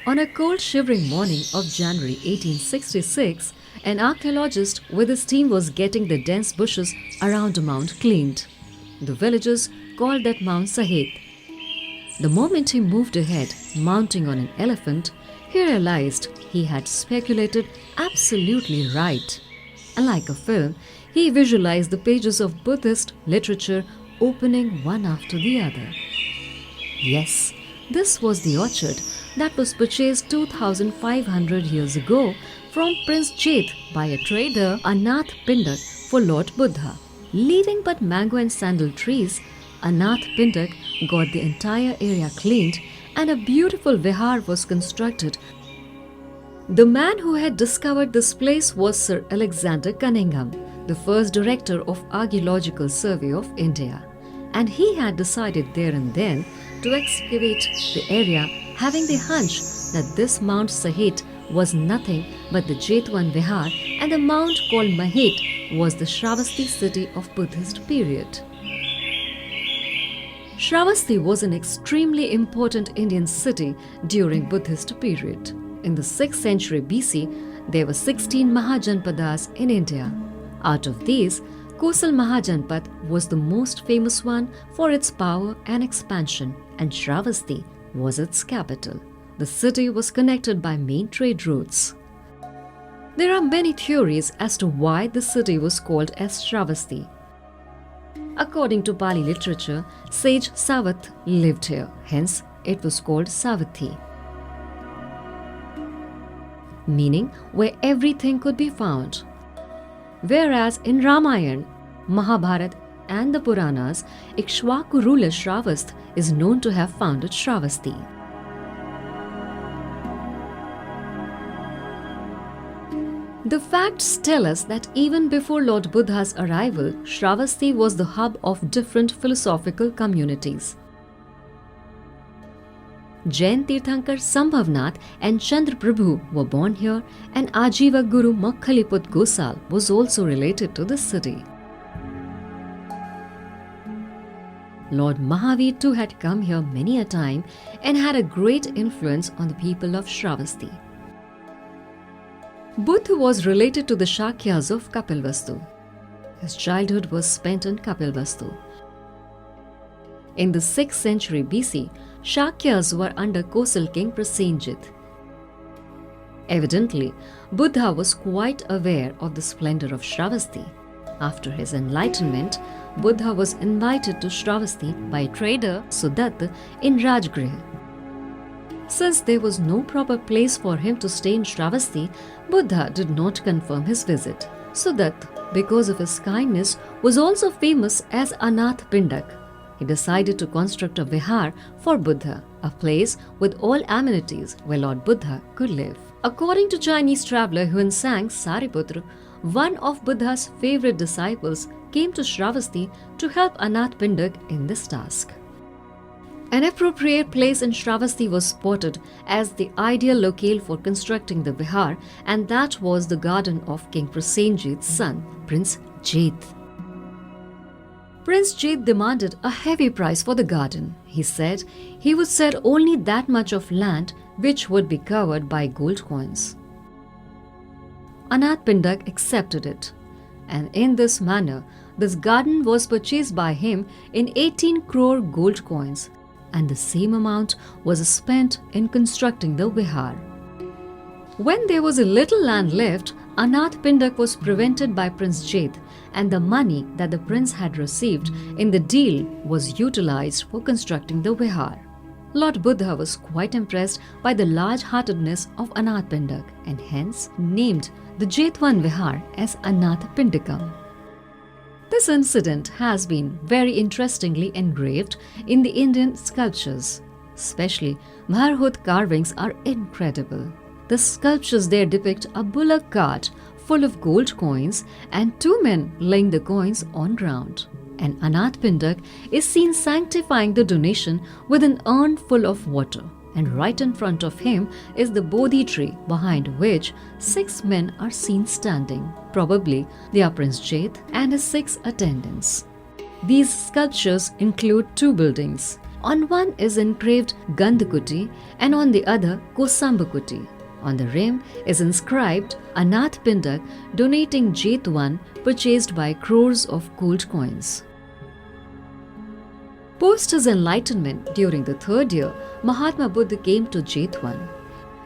On a cold, shivering morning of January 1866, an archaeologist with his team was getting the dense bushes around a mount cleaned. The villagers called that mount Sahet. The moment he moved ahead, mounting on an elephant, he realized he had speculated absolutely right. And like a film, he visualized the pages of Buddhist literature opening one after the other. Yes, this was the orchard that was purchased 2500 years ago from Prince Chet by a trader Anath Pindak for Lord Buddha. Leaving but mango and sandal trees, Anath Pindak got the entire area cleaned and a beautiful vihar was constructed. The man who had discovered this place was Sir Alexander Cunningham, the first director of Archaeological Survey of India, and he had decided there and then to excavate the area, having the hunch that this Mount Sahet was nothing but the Jetwan Vihar and the mount called Mahet was the Saravasti city of Buddhist period. Saravasti was an extremely important Indian city during Buddhist period. In the 6th century BC, there were 16 Mahajanpadas in India. Out of these, Kosal Mahajanpad was the most famous one for its power and expansion, and Saravasti was its capital. The city was connected by main trade routes. There are many theories as to why the city was called as Saravasti. According to Pali literature, sage Savath lived here, hence it was called Savathi, meaning where everything could be found. Whereas in Ramayana, Mahabharata and the Puranas, Ikshvaku ruler Shravast is known to have founded Saravasti. The facts tell us that even before Lord Buddha's arrival, Saravasti was the hub of different philosophical communities. Jain Tirthankar Sambhavnath and Chandra Prabhu were born here, and Ajiva Guru Makhaliput Gosal was also related to the city. Lord Mahavir too had come here many a time and had a great influence on the people of Saravasti. Buddha was related to the Shakyas of Kapilvastu. His childhood was spent in Kapilvastu. In the 6th century BC, Shakyas were under Kosal king Prasenjit. Evidently, Buddha was quite aware of the splendor of Saravasti. After his enlightenment, Buddha was invited to Saravasti by trader Sudatta in Rajgriha. Since there was no proper place for him to stay in Saravasti, Buddha did not confirm his visit. Sudatta, because of his kindness, was also famous as Anath Pindak. He decided to construct a vihar for Buddha, a place with all amenities where Lord Buddha could live. According to Chinese traveller Huan Sang Sariputra, one of Buddha's favorite disciples came to Saravasti to help Anath Pindak in this task. An appropriate place in Saravasti was spotted as the ideal locale for constructing the vihar, and that was the garden of King Prasenjit's son, Prince Jet. Prince Jet demanded a heavy price for the garden. He said he would sell only that much of land which would be covered by gold coins. Anath Pindak accepted it, and in this manner, this garden was purchased by him in 18 crore gold coins, and the same amount was spent in constructing the vihar. When there was a little land left, Anath Pindak was prevented by Prince Jet, and the money that the prince had received in the deal was utilized for constructing the vihar. Lord Buddha was quite impressed by the large-heartedness of Anath Pindak and hence named the Jetwan Vihar as Anath Pindakam. This incident has been very interestingly engraved in the Indian sculptures. Especially Bharhut carvings are incredible. The sculptures there depict a bullock cart full of gold coins and two men laying the coins on ground. And Anath Pindak is seen sanctifying the donation with an urn full of water. And right in front of him is the Bodhi tree, behind which 6 men are seen standing. Probably they are Prince Jet and his 6 attendants. These sculptures include 2 buildings. On one is engraved Gandhakuti and on the other Kosambakuti. On the rim is inscribed Anath Pindak donating Jetwan purchased by crores of gold coins. Post his enlightenment during the third year, Mahatma Buddha came to Jetwan.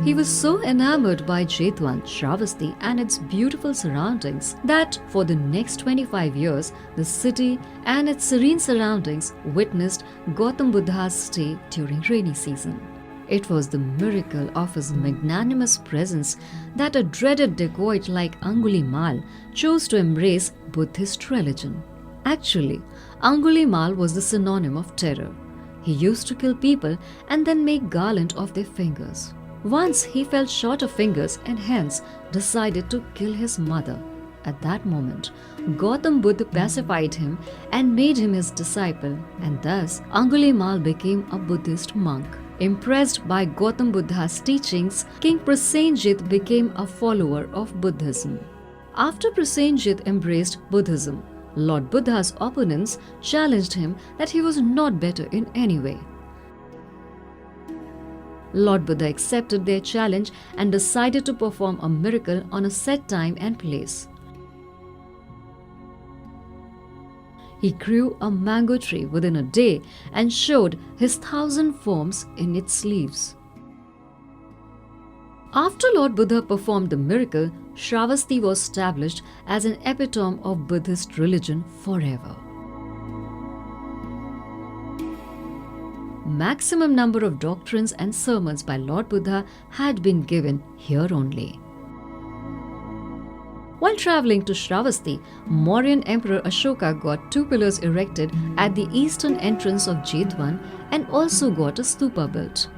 He was so enamored by Jetwan, Travesty and its beautiful surroundings that for the next 25 years, the city and its serene surroundings witnessed Gautam Buddha's stay during rainy season. It was the miracle of his magnanimous presence that a dreaded dacoit like Angulimal chose to embrace Buddhist religion. Actually, Angulimal was the synonym of terror. He used to kill people and then make garland of their fingers. Once he fell short of fingers and hence decided to kill his mother. At that moment, Gautam Buddha pacified him and made him his disciple, and thus Angulimal became a Buddhist monk. Impressed by Gautam Buddha's teachings, King Prasenjit became a follower of Buddhism. After Prasenjit embraced Buddhism, Lord Buddha's opponents challenged him that he was not better in any way. Lord Buddha accepted their challenge and decided to perform a miracle on a set time and place. He grew a mango tree within a day and showed his 1,000 forms in its leaves. After Lord Buddha performed the miracle, Saravasti was established as an epitome of Buddhist religion forever. Maximum number of doctrines and sermons by Lord Buddha had been given here only. While travelling to Saravasti, Mauryan Emperor Ashoka got 2 pillars erected at the eastern entrance of Jetwan and also got a stupa built.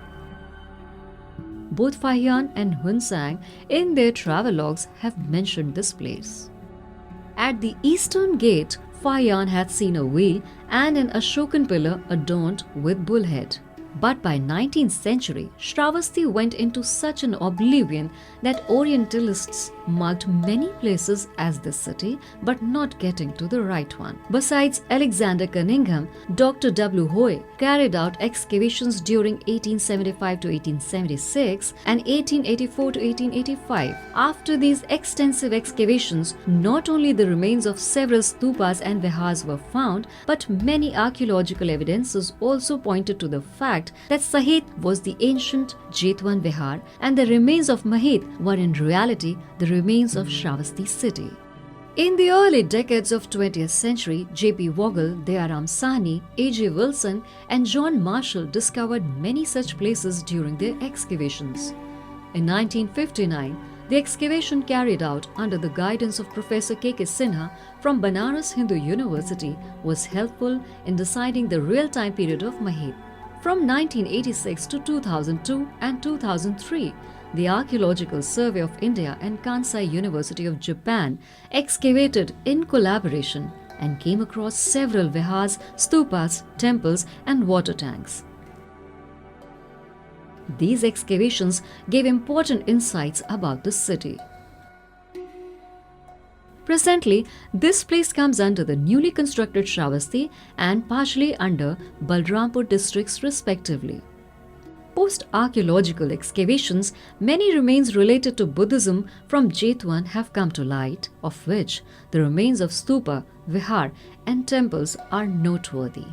Both Fahian and Hunsang in their travelogues have mentioned this place. At the eastern gate, Fahian had seen a wheel and an Ashokan pillar adorned with bullhead. But by 19th century, Saravasti went into such an oblivion that Orientalists marked many places as the city but not getting to the right one. Besides Alexander Cunningham, Dr. W. Hoy carried out excavations during 1875 to 1876 and 1884 to 1885. After these extensive excavations, not only the remains of several stupas and vihars were found, but many archaeological evidences also pointed to the fact that Sahet was the ancient Jetwan Vihar and the remains of Mahet were in reality the remains of Saravasti city. In the early decades of 20th century, J.P. Vogel, Dayaram Sahni, A.J. Wilson and John Marshall discovered many such places during their excavations. In 1959, the excavation carried out under the guidance of Professor K.K. Sinha from Banaras Hindu University was helpful in deciding the real time period of Mahet. From 1986 to 2002 and 2003, the Archaeological Survey of India and Kansai University of Japan excavated in collaboration and came across several vihars, stupas, temples and water tanks. These excavations gave important insights about the city. Presently, this place comes under the newly constructed Saravasti and partially under Balrampur districts respectively. Post-archaeological excavations, many remains related to Buddhism from Jetwan have come to light, of which the remains of stupa, vihar and temples are noteworthy.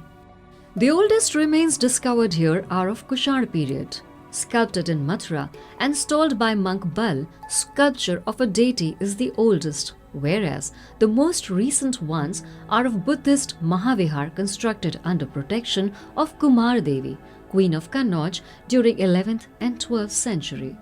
The oldest remains discovered here are of Kushana period. Sculpted in Mathura and installed by monk Bal, sculpture of a deity is the oldest, whereas the most recent ones are of Buddhist Mahavihar constructed under protection of Kumar Devi, Queen of Kannauj during 11th and 12th century.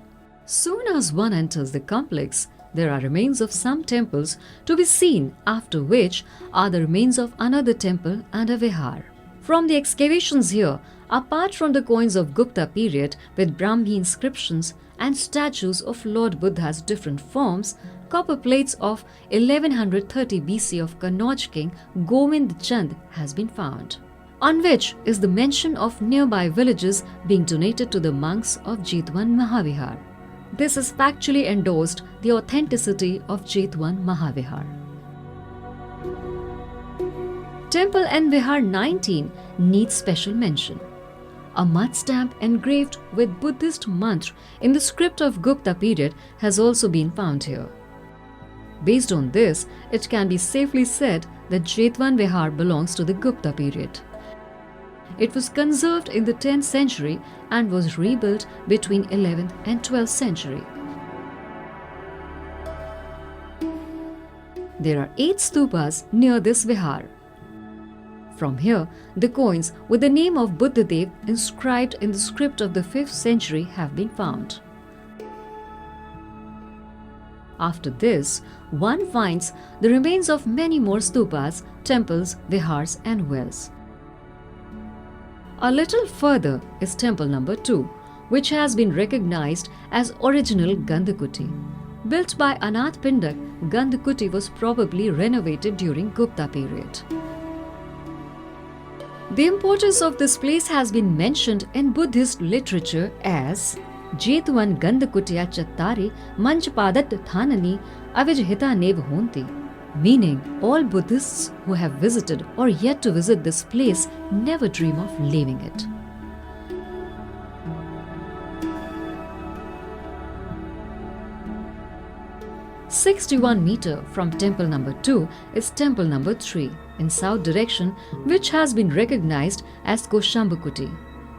Soon as one enters the complex, there are remains of some temples to be seen, after which are the remains of another temple and a vihar. From the excavations here, apart from the coins of Gupta period with Brahmi inscriptions and statues of Lord Buddha's different forms, copper plates of 1130 BC of Kannauj king Govind Chand has been found, on which is the mention of nearby villages being donated to the monks of Jetwan Mahavihar. This has factually endorsed the authenticity of Jetwan Mahavihar. Temple and Vihar 19 needs special mention. A mud stamp engraved with Buddhist mantra in the script of Gupta period has also been found here. Based on this, it can be safely said that Jetwan Vihar belongs to the Gupta period. It was conserved in the 10th century and was rebuilt between 11th and 12th century. There are 8 stupas near this vihar. From here, the coins with the name of Buddhadev inscribed in the script of the 5th century have been found. After this, one finds the remains of many more stupas, temples, vihars and wells. A little further is temple number 2, which has been recognized as original Gandhakuti. Built by Anath Pindak, Gandhakuti was probably renovated during Gupta period. The importance of this place has been mentioned in Buddhist literature as Jetwan Gandhakutya Chattari Manchpadat Thanani Avijhita Nev Honti, meaning all Buddhists who have visited or yet to visit this place never dream of leaving it. "61 meter from temple number 2 is temple number 3 in south direction, which has been recognized as Koshambakuti.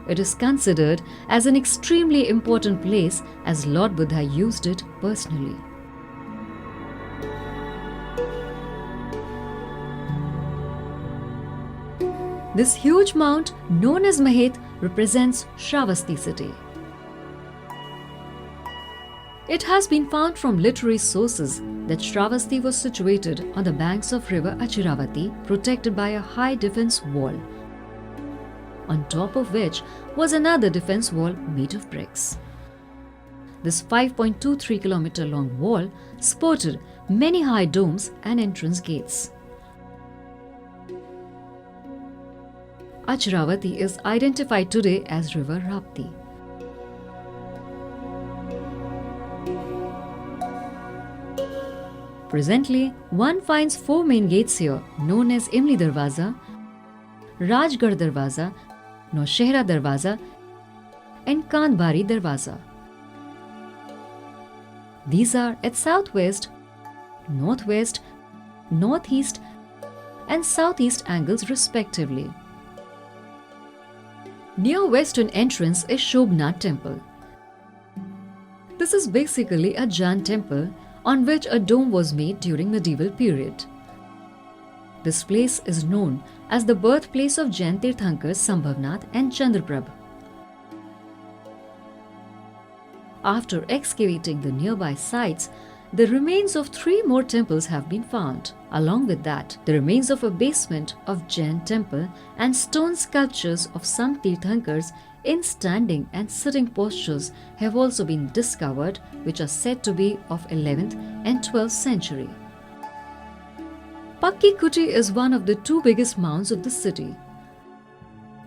It is considered as an extremely important place as Lord Buddha used it personally. This huge mount known as Mahet represents Saravasti city. It has been found from literary sources that Travesty was situated on the banks of river Achiravati, protected by a high defense wall, on top of which was another defense wall made of bricks. This 5.23 kilometer long wall sported many high domes and entrance gates. Achiravati is identified today as river Rapti. Presently, one finds 4 main gates here known as Imli Darwaza, Rajgarh Darwaza, Naushehra Darwaza and Kandbari Darwaza. These are at southwest, northwest, northeast and southeast angles respectively. Near western entrance is Shobnath temple. This is basically a Jain temple on which a dome was made during medieval period. This place is known as the birthplace of Jain Tirthankars Sambhavnath and Chandraprabh. After excavating the nearby sites, the remains of 3 more temples have been found. Along with that, the remains of a basement of Jain temple and stone sculptures of some Tirthankars in standing and sitting postures have also been discovered, which are said to be of 11th and 12th century. Pakki Kuti is one of the 2 biggest mounds of the city.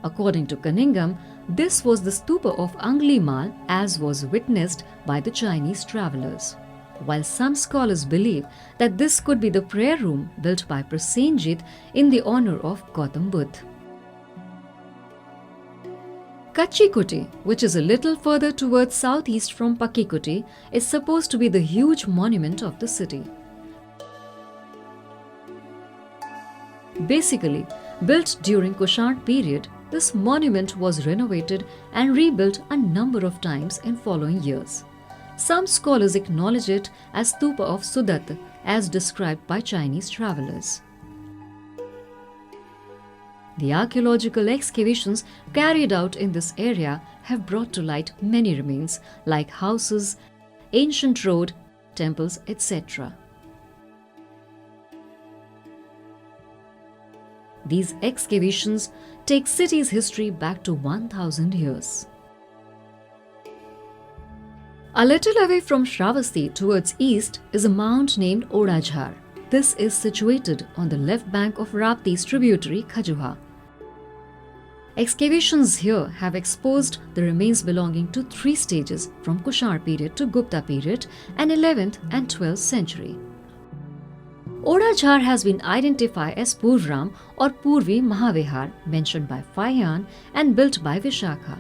According to Cunningham, this was the stupa of Anglimal as was witnessed by the Chinese travelers, while some scholars believe that this could be the prayer room built by Prasenjit in the honor of Gautam Buddha. Kachi Kuti, which is a little further towards southeast from Pakki Kuti, is supposed to be the huge monument of the city. Basically, built during Kushan period, this monument was renovated and rebuilt a number of times in following years. Some scholars acknowledge it as stupa of Sudat, as described by Chinese travelers. The archaeological excavations carried out in this area have brought to light many remains like houses, ancient road, temples, etc. These excavations take city's history back to 1000 years. A little away from Saravasti towards east is a mound named Odajhar. This is situated on the left bank of Rapti's tributary Khajuha. Excavations here have exposed the remains belonging to 3 stages from Kushar period to Gupta period and 11th and 12th century. Odachar has been identified as Purvam or Purvi Mahavihar, mentioned by Fayan and built by Vishakha.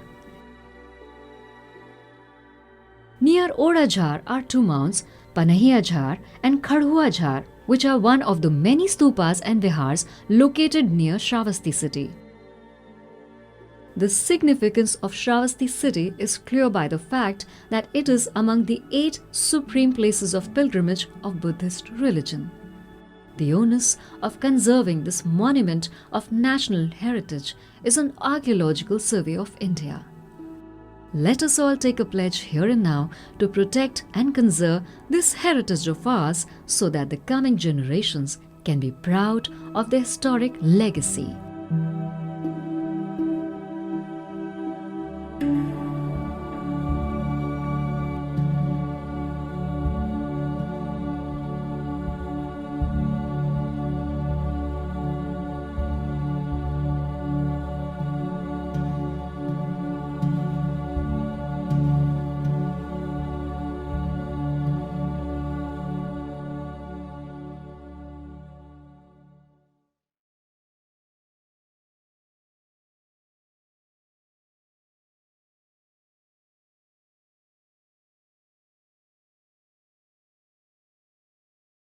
Near Odachar are two mounds, Panahia Jhar and Khadhua Jhar, which are one of the many stupas and vihars located near Saravasti city. The significance of Saravasti city is clear by the fact that it is among the 8 supreme places of pilgrimage of Buddhist religion. The onus of conserving this monument of national heritage is an Archaeological Survey of India. Let us all take a pledge here and now to protect and conserve this heritage of ours so that the coming generations can be proud of their historic legacy.